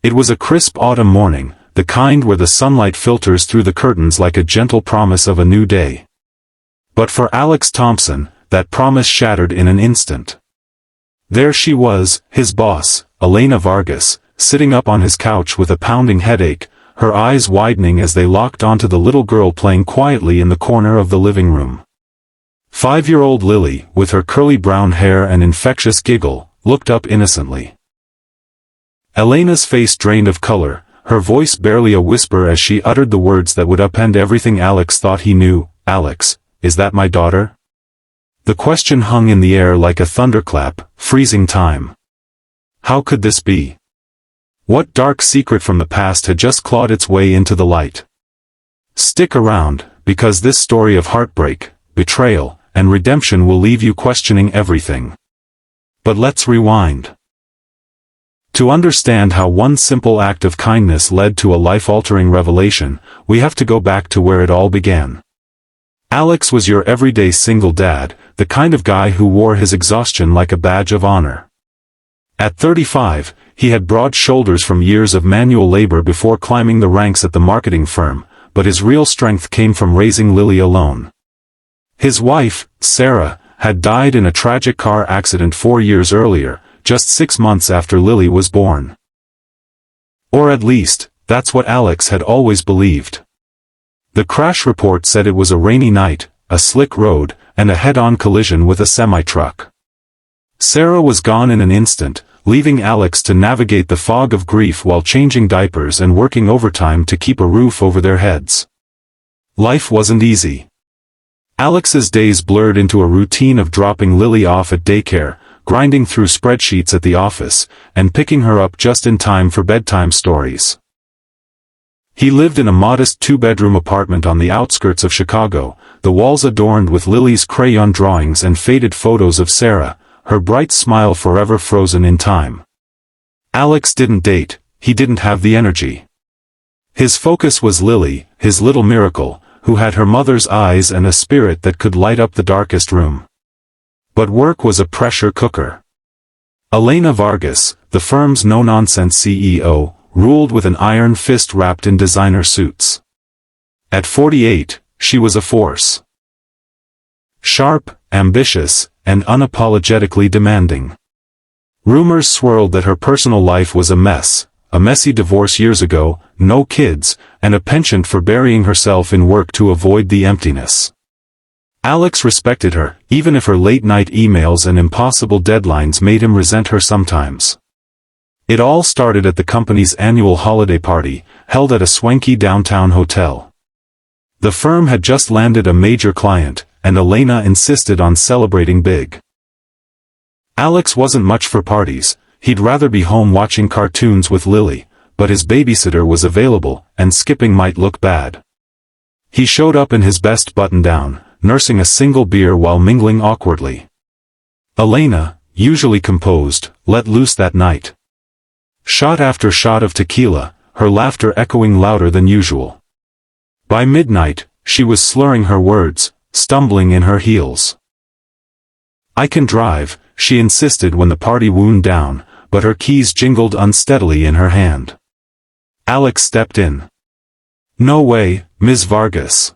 It was a crisp autumn morning, the kind where the sunlight filters through the curtains like a gentle promise of a new day. But for Alex Thompson, that promise shattered in an instant. There she was, his boss, Elena Vargas, sitting up on his couch with a pounding headache, her eyes widening as they locked onto the little girl playing quietly in the corner of the living room. 5-year-old Lily, with her curly brown hair and infectious giggle, looked up innocently. Elena's face drained of color, her voice barely a whisper as she uttered the words that would upend everything Alex thought he knew. "Alex, is that my daughter?" The question hung in the air like a thunderclap, freezing time. How could this be? What dark secret from the past had just clawed its way into the light? Stick around, because this story of heartbreak, betrayal, and redemption will leave you questioning everything. But let's rewind. To understand how one simple act of kindness led to a life-altering revelation, we have to go back to where it all began. Alex was your everyday single dad, the kind of guy who wore his exhaustion like a badge of honor. At 35, he had broad shoulders from years of manual labor before climbing the ranks at the marketing firm, but his real strength came from raising Lily alone. His wife, Sarah, had died in a tragic car accident 4 years earlier, just 6 months after Lily was born. Or at least, that's what Alex had always believed. The crash report said it was a rainy night, a slick road, and a head-on collision with a semi-truck. Sarah was gone in an instant, leaving Alex to navigate the fog of grief while changing diapers and working overtime to keep a roof over their heads. Life wasn't easy. Alex's days blurred into a routine of dropping Lily off at daycare, grinding through spreadsheets at the office, and picking her up just in time for bedtime stories. He lived in a modest 2-bedroom apartment on the outskirts of Chicago, the walls adorned with Lily's crayon drawings and faded photos of Sarah, her bright smile forever frozen in time. Alex didn't date, he didn't have the energy. His focus was Lily, his little miracle, who had her mother's eyes and a spirit that could light up the darkest room. But work was a pressure cooker. Elena Vargas, the firm's no-nonsense CEO, ruled with an iron fist wrapped in designer suits. At 48, she was a force. Sharp, ambitious, and unapologetically demanding. Rumors swirled that her personal life was a mess, a messy divorce years ago, no kids, and a penchant for burying herself in work to avoid the emptiness. Alex respected her, even if her late-night emails and impossible deadlines made him resent her sometimes. It all started at the company's annual holiday party, held at a swanky downtown hotel. The firm had just landed a major client, and Elena insisted on celebrating big. Alex wasn't much for parties, he'd rather be home watching cartoons with Lily, but his babysitter was available, and skipping might look bad. He showed up in his best button-down, nursing a single beer while mingling awkwardly. Elena, usually composed, let loose that night. Shot after shot of tequila, her laughter echoing louder than usual. By midnight, she was slurring her words, stumbling in her heels. "I can drive," she insisted when the party wound down, but her keys jingled unsteadily in her hand. Alex stepped in. "No way, Ms. Vargas.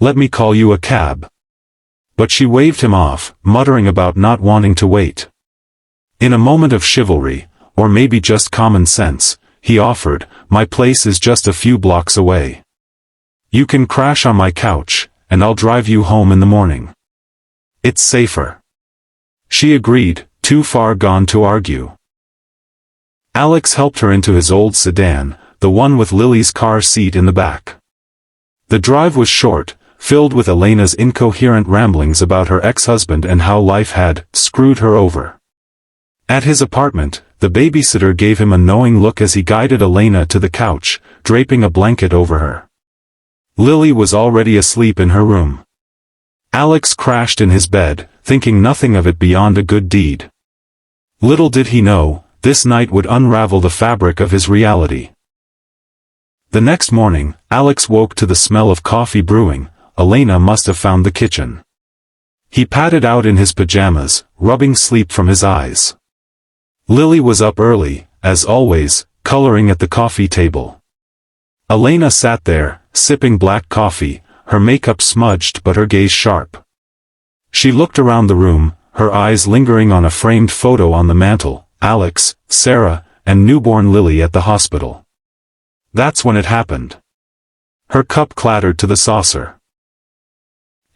Let me call you a cab." But she waved him off, muttering about not wanting to wait. In a moment of chivalry, or maybe just common sense, he offered, "My place is just a few blocks away. You can crash on my couch, and I'll drive you home in the morning. It's safer." She agreed, too far gone to argue. Alex helped her into his old sedan, the one with Lily's car seat in the back. The drive was short, filled with Elena's incoherent ramblings about her ex-husband and how life had screwed her over. At his apartment, the babysitter gave him a knowing look as he guided Elena to the couch, draping a blanket over her. Lily was already asleep in her room. Alex crashed in his bed, thinking nothing of it beyond a good deed. Little did he know, this night would unravel the fabric of his reality. The next morning, Alex woke to the smell of coffee brewing. Elena must have found the kitchen. He padded out in his pajamas, rubbing sleep from his eyes. Lily was up early, as always, coloring at the coffee table. Elena sat there, sipping black coffee, her makeup smudged but her gaze sharp. She looked around the room, her eyes lingering on a framed photo on the mantel, Alex, Sarah, and newborn Lily at the hospital. That's when it happened. Her cup clattered to the saucer.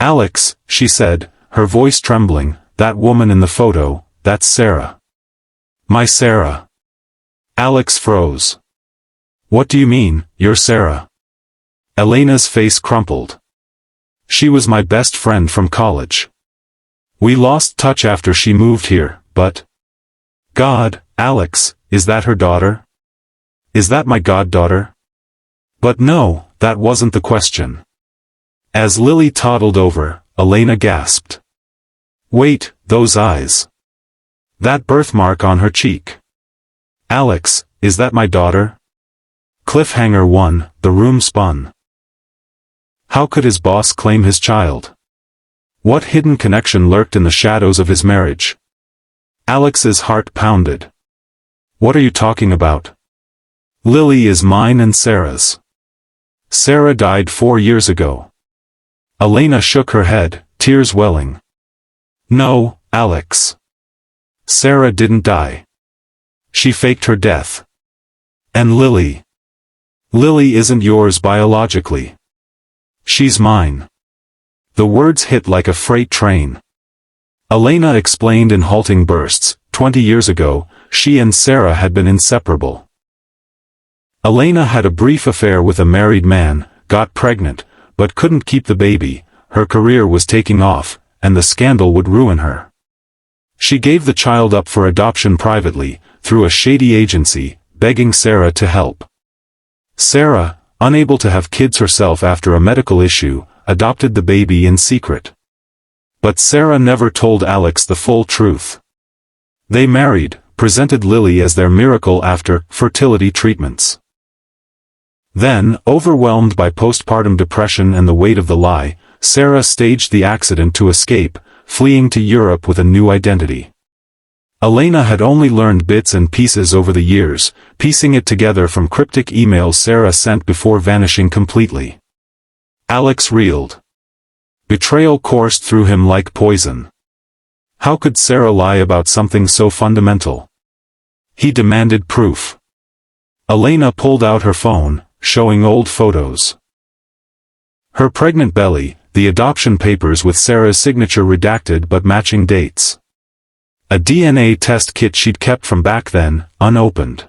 "Alex," she said, her voice trembling, "that woman in the photo, that's Sarah." "My Sarah." Alex froze. "What do you mean, you're Sarah?" Elena's face crumpled. "She was my best friend from college. We lost touch after she moved here, but—" "God, Alex, is that her daughter? Is that my goddaughter?" "But no, that wasn't the question." As Lily toddled over, Elena gasped. "Wait, those eyes. That birthmark on her cheek. Alex, is that my daughter?" Cliffhanger 1, the room spun. How could his boss claim his child? What hidden connection lurked in the shadows of his marriage? Alex's heart pounded. "What are you talking about? Lily is mine and Sarah's. Sarah died 4 years ago." Elena shook her head, tears welling. "No, Alex. Sarah didn't die. She faked her death. And Lily. Lily isn't yours biologically. She's mine." The words hit like a freight train. Elena explained in halting bursts. 20 years ago, she and Sarah had been inseparable. Elena had a brief affair with a married man, got pregnant, but couldn't keep the baby. Her career was taking off, and the scandal would ruin her. She gave the child up for adoption privately, through a shady agency, begging Sarah to help. Sarah, unable to have kids herself after a medical issue, adopted the baby in secret. But Sarah never told Alex the full truth. They married, presented Lily as their miracle after fertility treatments. Then, overwhelmed by postpartum depression and the weight of the lie, Sarah staged the accident to escape, fleeing to Europe with a new identity. Elena had only learned bits and pieces over the years, piecing it together from cryptic emails Sarah sent before vanishing completely. Alex reeled. Betrayal coursed through him like poison. How could Sarah lie about something so fundamental? He demanded proof. Elena pulled out her phone, showing old photos. Her pregnant belly, the adoption papers with Sarah's signature redacted but matching dates. A DNA test kit she'd kept from back then, unopened.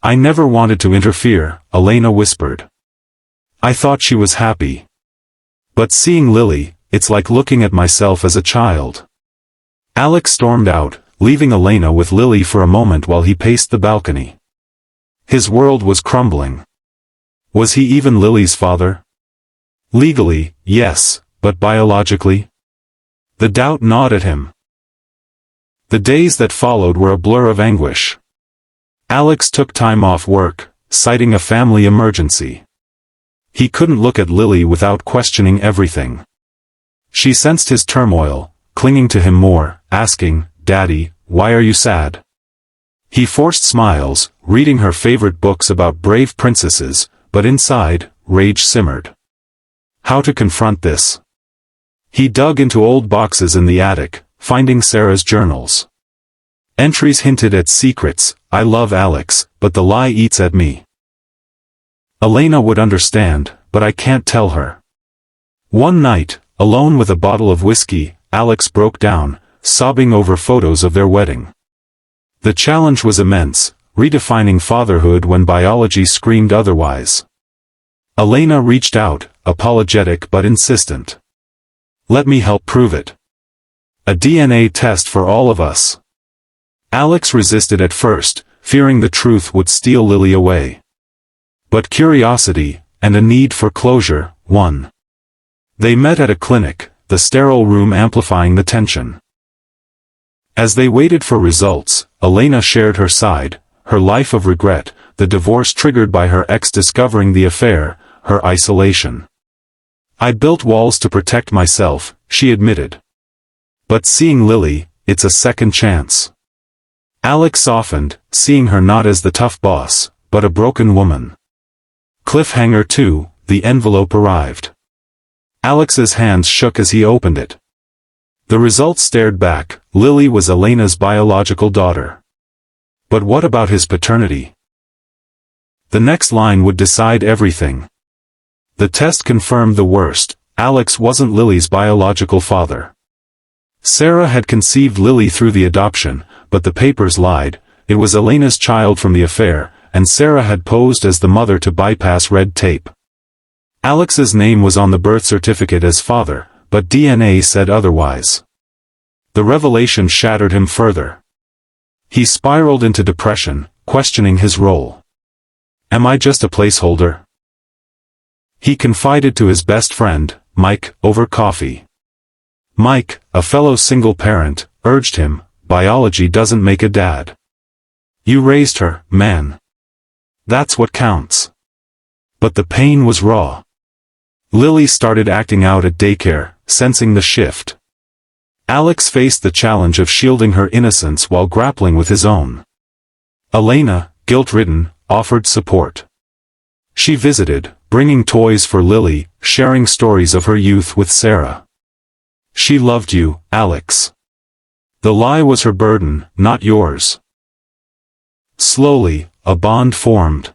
"I never wanted to interfere," Elena whispered. "I thought she was happy. But seeing Lily, it's like looking at myself as a child." Alex stormed out, leaving Elena with Lily for a moment while he paced the balcony. His world was crumbling. Was he even Lily's father? Legally, yes, but biologically? The doubt gnawed at him. The days that followed were a blur of anguish. Alex took time off work, citing a family emergency. He couldn't look at Lily without questioning everything. She sensed his turmoil, clinging to him more, asking, "Daddy, why are you sad?" He forced smiles, reading her favorite books about brave princesses, but inside, rage simmered. How to confront this? He dug into old boxes in the attic, finding Sarah's journals. Entries hinted at secrets. "I love Alex, but the lie eats at me. Elena would understand, but I can't tell her." One night, alone with a bottle of whiskey, Alex broke down, sobbing over photos of their wedding. The challenge was immense, redefining fatherhood when biology screamed otherwise. Elena reached out, apologetic but insistent. "Let me help prove it. A DNA test for all of us." Alex resisted at first, fearing the truth would steal Lily away. But curiosity, and a need for closure, won. They met at a clinic, the sterile room amplifying the tension. As they waited for results, Elena shared her side, her life of regret, the divorce triggered by her ex discovering the affair, her isolation. "I built walls to protect myself," she admitted. "But seeing Lily, it's a second chance. Alex softened, seeing her not as the tough boss, but a broken woman. Cliffhanger 2, the envelope arrived. Alex's hands shook as he opened it. The results stared back. Lily was Elena's biological daughter. But what about his paternity? The next line would decide everything. The test confirmed the worst. Alex wasn't Lily's biological father. Sarah had conceived Lily through the adoption, but the papers lied. It was Elena's child from the affair, and Sarah had posed as the mother to bypass red tape. Alex's name was on the birth certificate as father, but DNA said otherwise. The revelation shattered him further. He spiraled into depression, questioning his role. Am I just a placeholder? He confided to his best friend, Mike, over coffee. Mike, a fellow single parent, urged him, biology doesn't make a dad. You raised her, man. That's what counts. But the pain was raw. Lily started acting out at daycare, sensing the shift. Alex faced the challenge of shielding her innocence while grappling with his own. Elena, guilt-ridden, offered support. She visited, bringing toys for Lily, sharing stories of her youth with Sarah. She loved you, Alex. The lie was her burden, not yours. Slowly, a bond formed.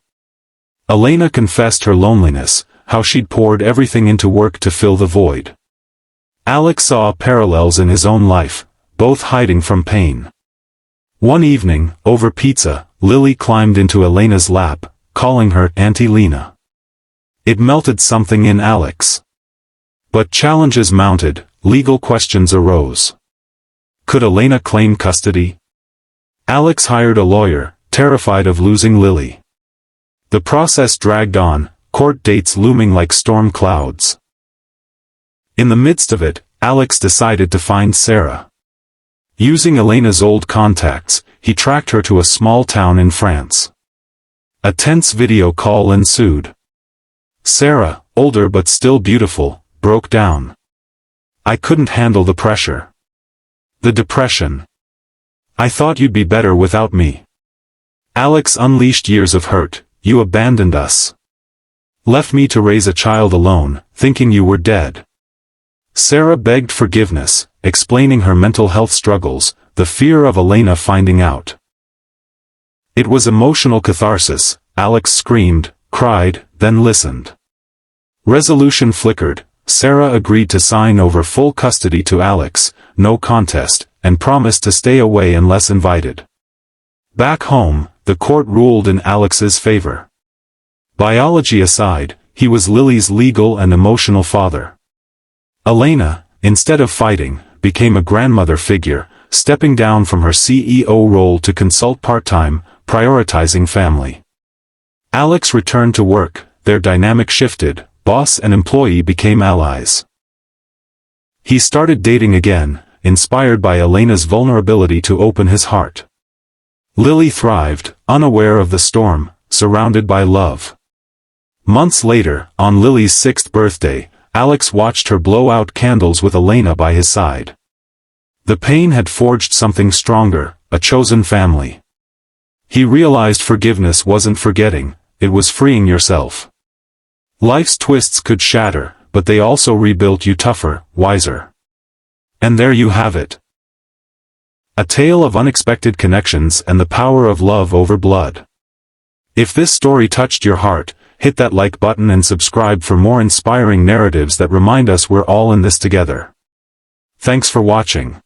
Elena confessed her loneliness, how she'd poured everything into work to fill the void. Alex saw parallels in his own life, both hiding from pain. One evening, over pizza, Lily climbed into Elena's lap, calling her Auntie Lena. It melted something in Alex. But challenges mounted, legal questions arose. Could Elena claim custody? Alex hired a lawyer, terrified of losing Lily. The process dragged on, court dates looming like storm clouds. In the midst of it, Alex decided to find Sarah. Using Elena's old contacts, he tracked her to a small town in France. A tense video call ensued. Sarah, older but still beautiful, broke down. I couldn't handle the pressure. The depression. I thought you'd be better without me. Alex unleashed years of hurt. You abandoned us. Left me to raise a child alone, thinking you were dead. Sarah begged forgiveness, explaining her mental health struggles, the fear of Elena finding out. It was emotional catharsis. Alex screamed, cried, then listened. Resolution flickered. Sarah agreed to sign over full custody to Alex, no contest, and promised to stay away unless invited. Back home, the court ruled in Alex's favor. Biology aside, he was Lily's legal and emotional father. Elena, instead of fighting, became a grandmother figure, stepping down from her CEO role to consult part-time, prioritizing family. Alex returned to work, their dynamic shifted, boss and employee became allies. He started dating again, inspired by Elena's vulnerability to open his heart. Lily thrived, unaware of the storm, surrounded by love. Months later, on Lily's 6th birthday, Alex watched her blow out candles with Elena by his side. The pain had forged something stronger, a chosen family. He realized forgiveness wasn't forgetting, it was freeing yourself. Life's twists could shatter, but they also rebuilt you tougher, wiser. And there you have it. A tale of unexpected connections and the power of love over blood. If this story touched your heart, hit that like button and subscribe for more inspiring narratives that remind us we're all in this together. Thanks for watching.